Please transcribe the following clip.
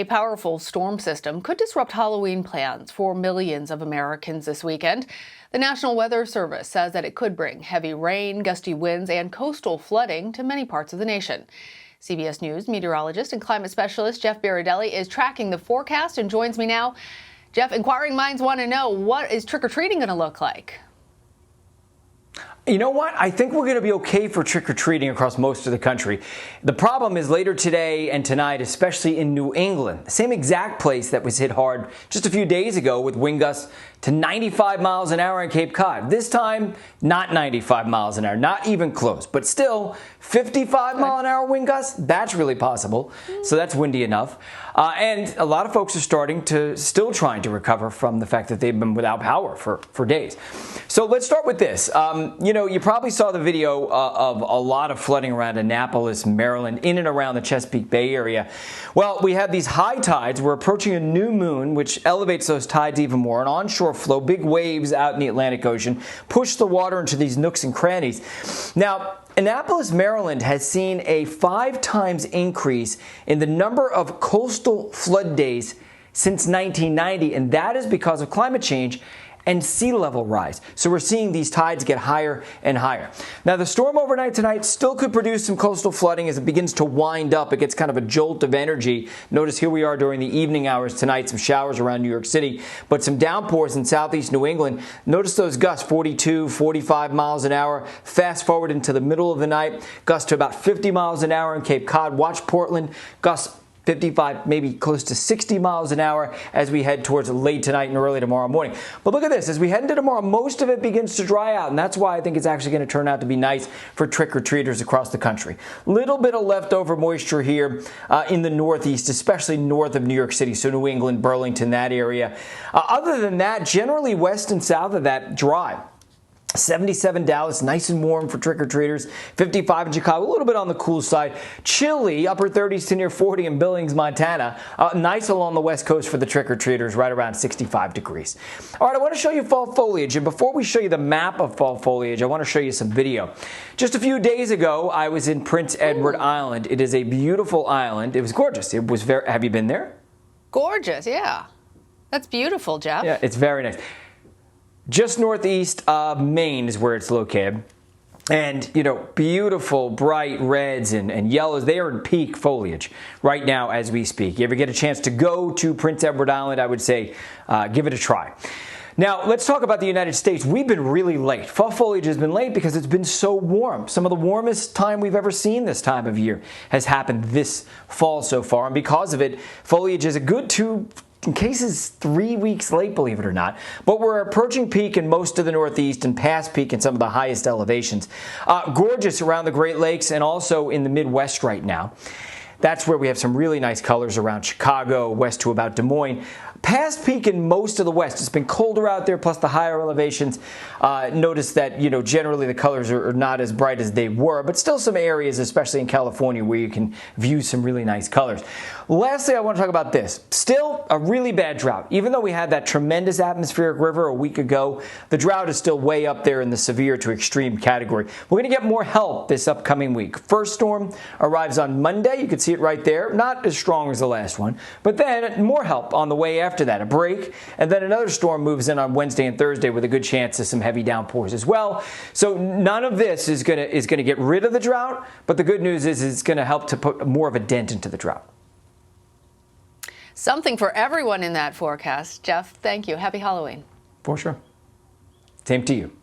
A powerful storm system could disrupt Halloween plans for millions of Americans this weekend. The National Weather Service says that it could bring heavy rain, gusty winds, and coastal flooding to many parts of the nation. CBS News meteorologist and climate specialist Jeff Berardelli is tracking the forecast and joins me now. Jeff, inquiring minds want to know, what is trick-or-treating going to look like? You know what? I think we're going to be okay for trick-or-treating across most of the country. The problem is later today and tonight, especially in New England, the same exact place that was hit hard just a few days ago with wind gusts to 95 miles an hour in Cape Cod. This time, not 95 miles an hour, not even close, but still 55 mile an hour wind gusts. That's really possible. So that's windy enough. And a lot of folks are still trying to recover from the fact that they've been without power for days. So let's start with this. You probably saw the video of a lot of flooding around Annapolis, Maryland, in and around the Chesapeake Bay area. Well, we have these high tides. We're approaching a new moon, which elevates those tides even more. An onshore flow, big waves out in the Atlantic Ocean, push the water into these nooks and crannies. Now, Annapolis, Maryland has seen a 5 times increase in the number of coastal flood days since 1990, and that is because of climate change and sea level rise. So we're seeing these tides get higher and higher. Now, the storm overnight tonight still could produce some coastal flooding as it begins to wind up. It gets kind of a jolt of energy. Notice here we are during the evening hours tonight, some showers around New York City, but some downpours in southeast New England. Notice those gusts, 42, 45 miles an hour. Fast forward into the middle of the night, gusts to about 50 miles an hour in Cape Cod. Watch Portland, gusts 55, maybe close to 60 miles an hour as we head towards late tonight and early tomorrow morning. But look at this. As we head into tomorrow, most of it begins to dry out, and that's why I think it's actually going to turn out to be nice for trick-or-treaters across the country. Little bit of leftover moisture here in the Northeast, especially north of New York City, so New England, Burlington, that area. Other than that, generally west and south of that, dry. 77 Dallas, nice and warm for trick-or-treaters. 55 in Chicago, a little bit on the cool side. Chilly, upper 30s to near 40 in Billings, Montana. Nice along the west coast for the trick-or-treaters, right around 65 degrees. All right, I want to show you fall foliage. And before we show you the map of fall foliage, I want to show you some video. Just a few days ago, I was in Prince Edward Island. It is a beautiful island. It was gorgeous. It was very. Have you been there? Gorgeous, yeah. That's beautiful, Jeff. Yeah, it's very nice. Just northeast of Maine is where it's located. And, beautiful bright reds and yellows. They are in peak foliage right now as we speak. You ever get a chance to go to Prince Edward Island, I would say give it a try. Now, let's talk about the United States. We've been really late. Fall foliage has been late because it's been so warm. Some of the warmest time we've ever seen this time of year has happened this fall so far. And because of it, foliage is a good in cases 3 weeks late, believe it or not. But we're approaching peak in most of the Northeast and past peak in some of the highest elevations. Gorgeous around the Great Lakes and also in the Midwest right now. That's where we have some really nice colors around Chicago, west to about Des Moines. Past peak in most of the West. It's been colder out there, plus the higher elevations. Notice that, generally the colors are not as bright as they were, but still some areas, especially in California, where you can view some really nice colors. Lastly, I want to talk about this. Still a really bad drought. Even though we had that tremendous atmospheric river a week ago, the drought is still way up there in the severe to extreme category. We're going to get more help this upcoming week. First storm arrives on Monday. You can see it right there. Not as strong as the last one, but then more help on the way after that, a break, and then another storm moves in on Wednesday and Thursday with a good chance of some heavy downpours as well. So none of this is going to get rid of the drought, but the good news is it's going to help to put more of a dent into the drought. Something for everyone in that forecast. Jeff, thank you. Happy Halloween. For sure. Same to you.